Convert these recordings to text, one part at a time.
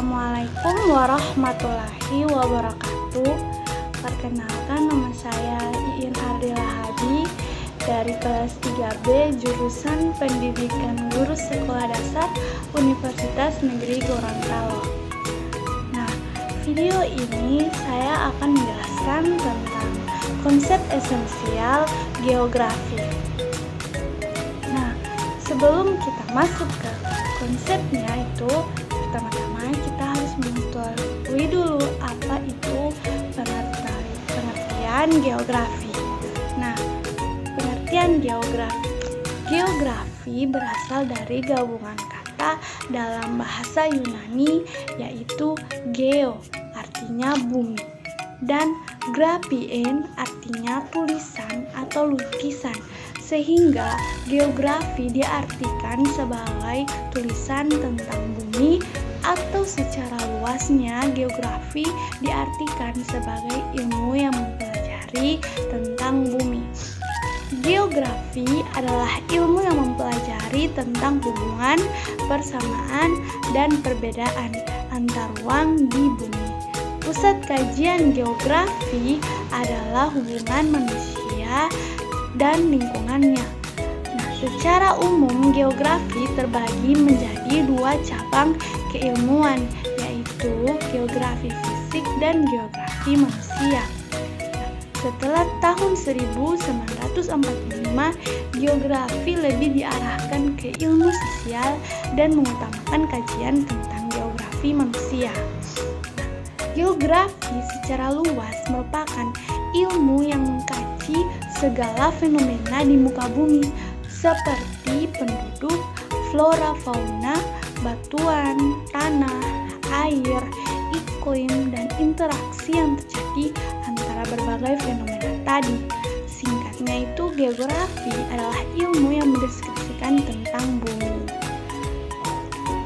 Assalamualaikum warahmatullahi wabarakatuh. Perkenalkan, nama saya Iin Ardila Hadi dari kelas 3B jurusan Pendidikan Guru Sekolah Dasar Universitas Negeri Gorontalo. Nah, video ini saya akan menjelaskan tentang konsep esensial geografi. Nah, sebelum kita masuk ke konsepnya itu, pertama-tama kita harus mengetahui dulu apa itu pengertian geografi. Nah, pengertian geografi berasal dari gabungan kata dalam bahasa Yunani, yaitu geo artinya bumi dan grafien artinya tulisan atau lukisan, sehingga geografi diartikan sebagai tulisan tentang bumi, atau secara luasnya geografi diartikan sebagai ilmu yang mempelajari tentang bumi. Geografi adalah ilmu yang mempelajari tentang hubungan, persamaan, dan perbedaan antar ruang di bumi. Pusat kajian geografi adalah hubungan manusia dan lingkungannya. Nah, secara umum geografi terbagi menjadi dua cabang keilmuan, yaitu geografi fisik dan geografi manusia. Setelah tahun 1945, geografi lebih diarahkan ke ilmu sosial dan mengutamakan kajian tentang geografi manusia. Geografi secara luas merupakan ilmu yang mengkaji segala fenomena di muka bumi seperti penduduk, flora, fauna, batuan, tanah, air, iklim, dan interaksi yang terjadi antara berbagai fenomena tadi. Singkatnya itu, geografi adalah ilmu yang mendeskripsikan tentang bumi.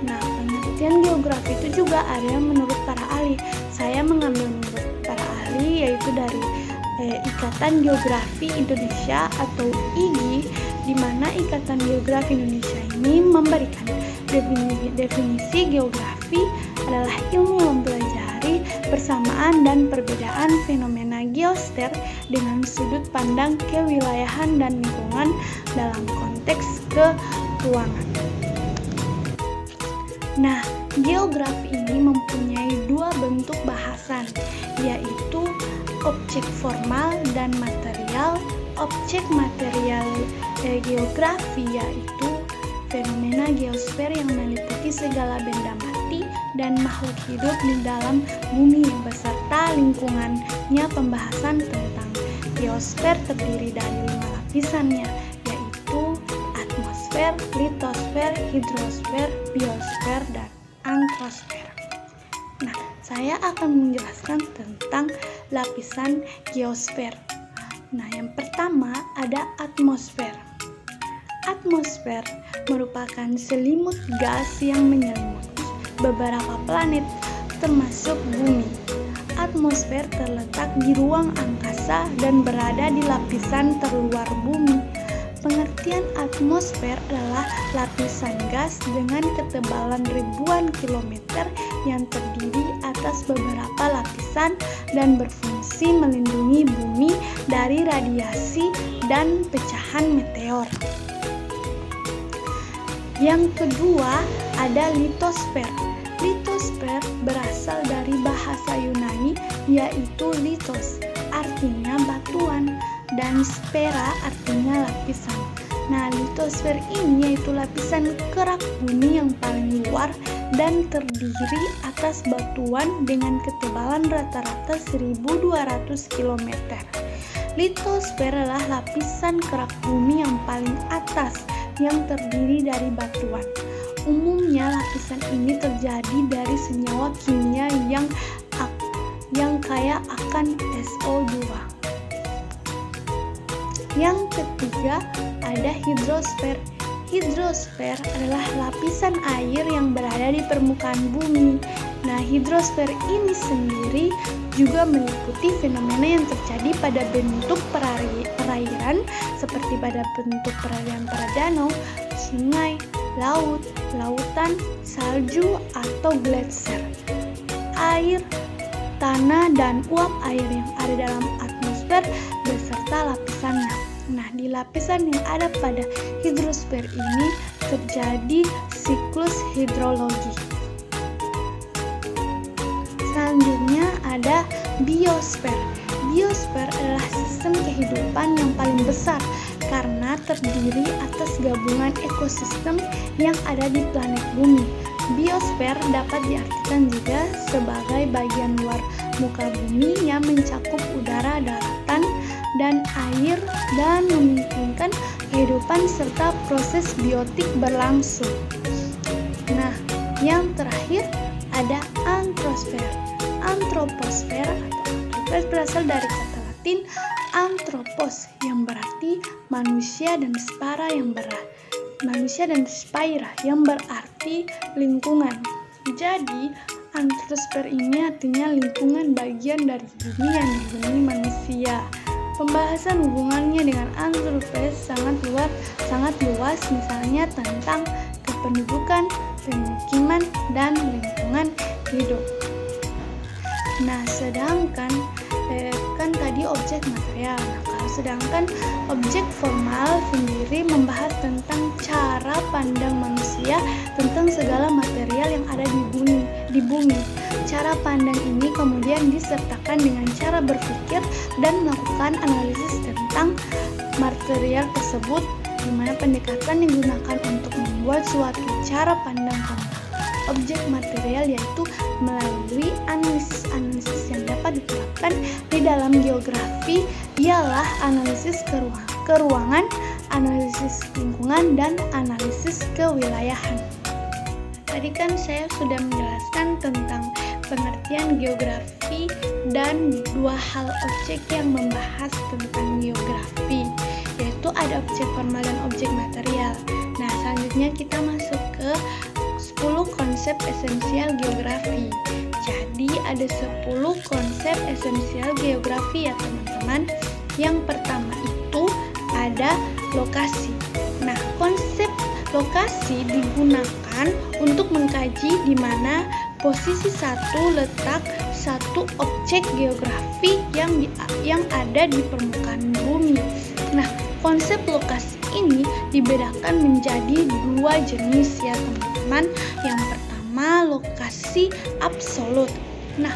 Nah, penelitian geografi itu juga ada yang menurut para ahli. Saya mengambil menurut para ahli, yaitu dari Ikatan Geografi Indonesia atau IGI, di mana Ikatan Geografi Indonesia ini memberikan definisi geografi adalah ilmu mempelajari persamaan dan perbedaan fenomena geosfer dengan sudut pandang kewilayahan dan lingkungan dalam konteks keruangan. Nah, geografi ini mempunyai dua bentuk bahasan, yaitu objek formal dan material. Objek material geografi yaitu fenomena geosfer yang meliputi segala benda mati dan makhluk hidup di dalam bumi beserta lingkungannya. Pembahasan tentang geosfer terdiri dari 5 lapisannya, yaitu atmosfer, litosfer, hidrosfer, biosfer, dan antrosfer. Nah, saya akan menjelaskan tentang lapisan geosfer. Nah, yang pertama ada atmosfer. Atmosfer merupakan selimut gas yang menyelimuti beberapa planet, termasuk bumi. Atmosfer terletak di ruang angkasa dan berada di lapisan terluar bumi. Pengertian atmosfer adalah lapisan gas dengan ketebalan ribuan kilometer yang terdiri atas beberapa lapisan dan berfungsi melindungi bumi dari radiasi dan pecahan meteor. Yang kedua ada litosfer. Litosfer berasal dari bahasa Yunani, yaitu litos, artinya batuan, dan sfera artinya lapisan. Nah, litosfer ini yaitu lapisan kerak bumi yang paling luar dan terdiri atas batuan dengan ketebalan rata-rata 1200 km. Litosfer adalah lapisan kerak bumi yang paling atas yang terdiri dari batuan. Umumnya lapisan ini terjadi dari senyawa kimia yang kaya akan SO2. Yang ketiga ada hidrosfer. Hidrosfer adalah lapisan air yang berada di permukaan bumi. Nah, hidrosfer ini sendiri juga meliputi fenomena yang terjadi pada bentuk perairan seperti pada bentuk perairan pada danau, sungai, laut, lautan, salju, atau gletser. air, tanah, dan uap air yang ada dalam atmosfer beserta lapisannya. Nah, di lapisan yang ada pada hidrosfer ini terjadi siklus hidrologi. Selanjutnya ada biosfer. Biosfer adalah sistem kehidupan yang paling besar karena terdiri atas gabungan ekosistem yang ada di planet bumi. Biosfer dapat diartikan juga sebagai bagian luar muka bumi yang mencakup udara, daratan, dan air dan memungkinkan kehidupan serta proses biotik berlangsung. Nah, yang terakhir ada antroposfer. Antroposfer berasal dari kata Latin anthropos yang berarti manusia dan spira yang berarti lingkungan. Jadi antroposfer ini artinya lingkungan bagian dari bumi yang dihuni manusia. Pembahasan hubungannya dengan antroposfer sangat luas, misalnya tentang kependudukan, pemukiman, dan lingkungan hidup. Nah, sedangkan kan tadi objek material. Nah, sedangkan objek formal sendiri membahas tentang cara pandang manusia tentang segala material yang ada di bumi. Cara pandang ini kemudian disertakan dengan cara berpikir dan melakukan analisis tentang material tersebut, di mana pendekatan yang digunakan untuk membuat suatu cara pandang tentang objek material yaitu melalui analisis yang dapat diterapkan di dalam geografi ialah analisis keruangan, analisis lingkungan, dan analisis kewilayahan. Tadi kan saya sudah menjelaskan tentang pengertian geografi dan dua hal objek yang membahas tentang geografi, yaitu ada objek formal dan objek material. Nah, selanjutnya kita masuk ke 10 konsep esensial geografi. Jadi ada 10 konsep esensial geografi ya teman-teman. Yang pertama itu ada lokasi. Nah, konsep lokasi digunakan untuk mengkaji di mana posisi letak satu objek geografi yang ada di permukaan bumi. Nah, konsep lokasi ini dibedakan menjadi dua jenis ya teman-teman. Yang pertama lokasi absolut. Nah,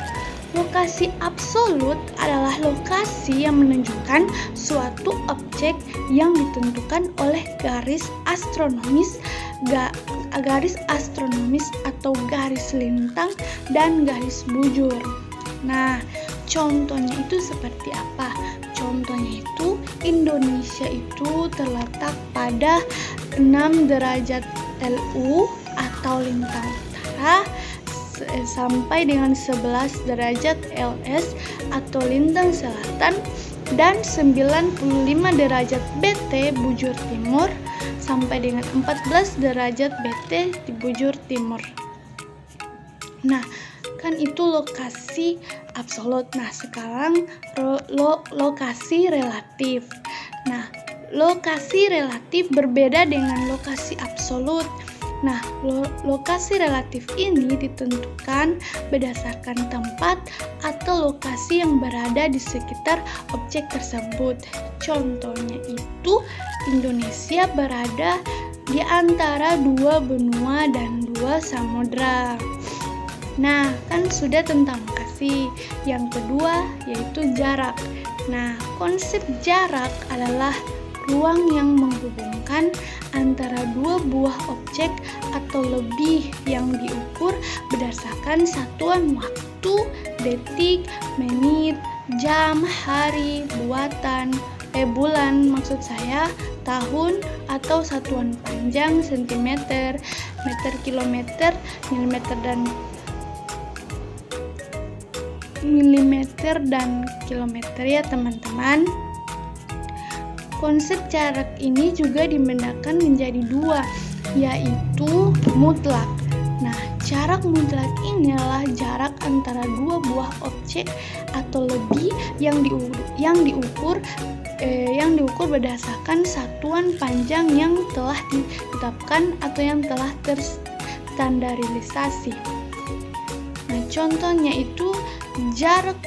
lokasi absolut adalah lokasi yang menunjukkan suatu objek yang ditentukan oleh garis astronomis atau garis lintang dan garis bujur. Nah, contohnya itu seperti apa? Contohnya itu Indonesia itu terletak pada 6 derajat LU atau lintang utara sampai dengan 11 derajat LS atau lintang selatan dan 95 derajat BT bujur timur sampai dengan 14 derajat BT di bujur timur. Nah, kan itu lokasi absolut. Nah, sekarang lokasi relatif. Nah, lokasi relatif berbeda dengan lokasi absolut. Nah, lokasi relatif ini ditentukan berdasarkan tempat atau lokasi yang berada di sekitar objek tersebut. Contohnya itu Indonesia berada di antara 2 benua dan 2 samudra. Nah, kan sudah tentang lokasi. Yang kedua yaitu jarak. Nah, konsep jarak adalah ruang yang menghubungkan antara 2 buah objek atau lebih yang diukur berdasarkan satuan waktu, detik, menit, jam, hari, bulan maksud saya, tahun, atau satuan panjang sentimeter, meter, kilometer, milimeter dan kilometer ya teman-teman. Konsep jarak ini juga dibedakan menjadi 2, yaitu mutlak. Nah, jarak mutlak ini adalah jarak antara 2 buah objek atau lebih yang diukur berdasarkan satuan panjang yang telah ditetapkan atau yang telah terstandarisasi. Nah, Contohnya itu jarak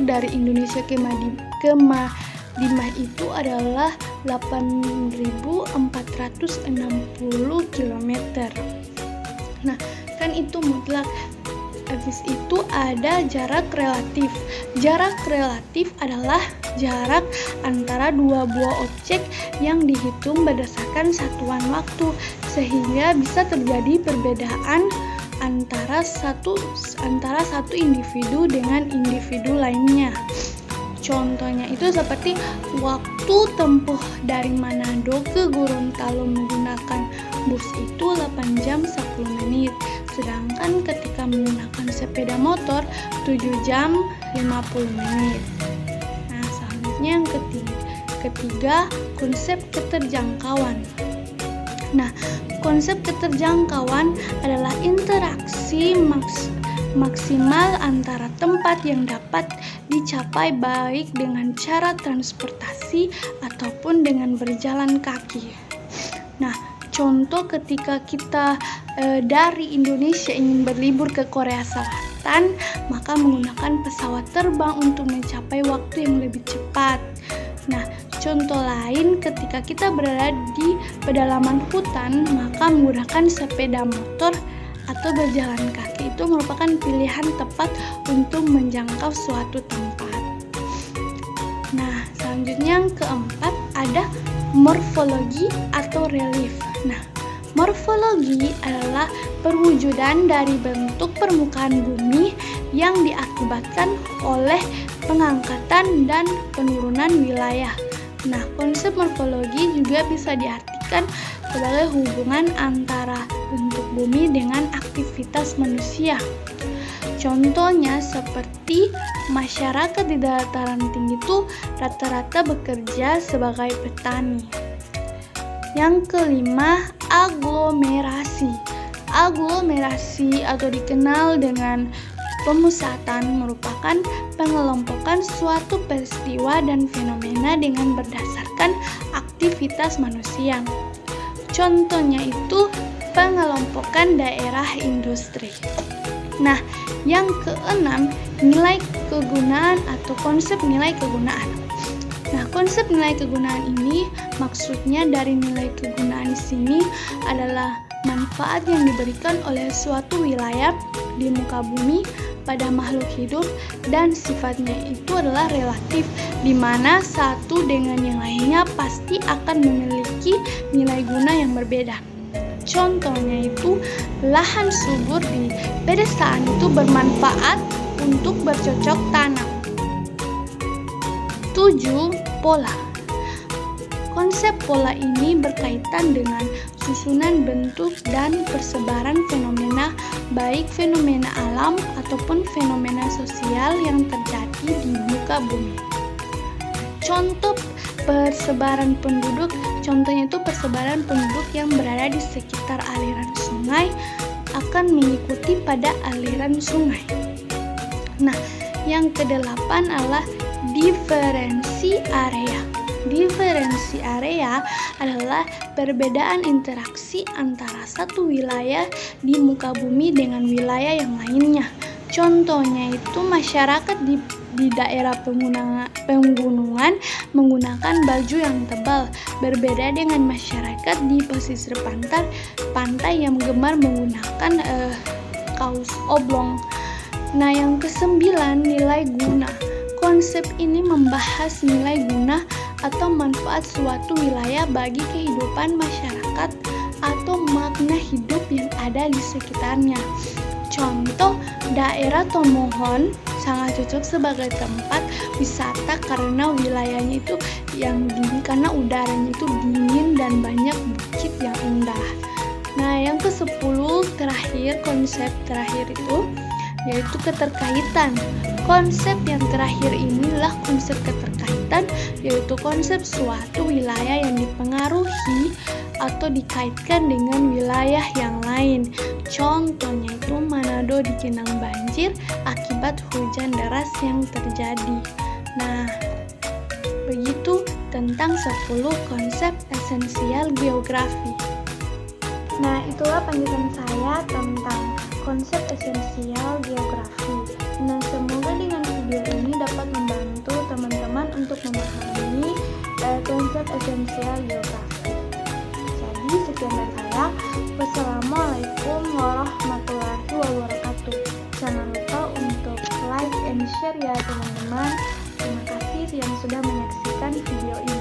dari Indonesia ke Madinah itu adalah 8.460 km. Nah, kan itu mutlak. Habis itu ada jarak relatif. Jarak relatif adalah jarak antara dua buah objek yang dihitung berdasarkan satuan waktu, sehingga bisa terjadi perbedaan antara satu individu dengan individu lainnya. Contohnya itu seperti waktu tempuh dari Manado ke Gorontalo menggunakan bus itu 8 jam 10 menit. Sedangkan ketika menggunakan sepeda motor 7 jam 50 menit. Nah, selanjutnya yang ketiga konsep keterjangkauan. Nah, konsep keterjangkauan adalah interaksi maksimal antara tempat yang dapat dicapai baik dengan cara transportasi ataupun dengan berjalan kaki. Nah, contoh ketika kita dari Indonesia ingin berlibur ke Korea Selatan, maka menggunakan pesawat terbang untuk mencapai waktu yang lebih cepat. Nah, contoh lain ketika kita berada di pedalaman hutan, maka menggunakan sepeda motor atau berjalan kaki itu merupakan pilihan tepat untuk menjangkau suatu tempat. Nah, selanjutnya yang keempat ada morfologi atau relief. Nah, morfologi adalah perwujudan dari bentuk permukaan bumi yang diakibatkan oleh pengangkatan dan penurunan wilayah. Nah, konsep morfologi juga bisa diartikan sebagai hubungan antara bentuk bumi dengan aktivitas manusia. Contohnya seperti masyarakat di dataran tinggi itu rata-rata bekerja sebagai petani. Yang kelima, aglomerasi. Aglomerasi atau dikenal dengan pemusatan merupakan pengelompokan suatu peristiwa dan fenomena dengan berdasarkan aktivitas manusia. Contohnya itu pengelompokan daerah industri. Nah, yang keenam, nilai kegunaan atau konsep nilai kegunaan. Nah, konsep nilai kegunaan ini maksudnya dari nilai kegunaan di sini adalah manfaat yang diberikan oleh suatu wilayah di muka bumi pada makhluk hidup dan sifatnya itu adalah relatif, di mana satu dengan yang lainnya pasti akan memiliki nilai guna yang berbeda. Contohnya itu lahan subur di pedesaan itu bermanfaat untuk bercocok tanam. 7. Pola. Konsep pola ini berkaitan dengan susunan bentuk dan persebaran fenomena, baik fenomena alam ataupun fenomena sosial yang terjadi di muka bumi. Contoh persebaran penduduk, contohnya itu persebaran penduduk yang berada di sekitar aliran sungai akan mengikuti pada aliran sungai. Nah, yang kedelapan adalah diferensi area. Diferensi area adalah perbedaan interaksi antara satu wilayah di muka bumi dengan wilayah yang lainnya. Contohnya itu masyarakat di daerah pegunungan menggunakan baju yang tebal, berbeda dengan masyarakat di pesisir pantai yang gemar menggunakan kaos oblong. Nah, yang kesembilan, nilai guna. Konsep ini membahas nilai guna atau manfaat suatu wilayah bagi kehidupan masyarakat atau makna hidup yang ada di sekitarnya. Contoh, daerah Tomohon sangat cocok sebagai tempat wisata karena wilayahnya itu yang dingin, karena udaranya itu dingin dan banyak bukit yang indah. Nah, yang ke-10 terakhir, konsep terakhir itu yaitu keterkaitan. Konsep yang terakhir inilah konsep keterkaitan, yaitu konsep suatu wilayah yang dipengaruhi atau dikaitkan dengan wilayah yang lain. Contohnya itu Manado digenang banjir akibat hujan deras yang terjadi. Nah, begitu tentang 10 konsep esensial geografi. Nah, itulah penjelasan saya tentang konsep esensial geografi. Nah, semoga dengan video ini dapat membantu teman-teman untuk memahami konsep esensial geografi. Jadi, sekian dari saya. Wassalamualaikum warahmatullahi wabarakatuh. Jangan lupa untuk like and share ya teman-teman. Terima kasih yang sudah menyaksikan video ini.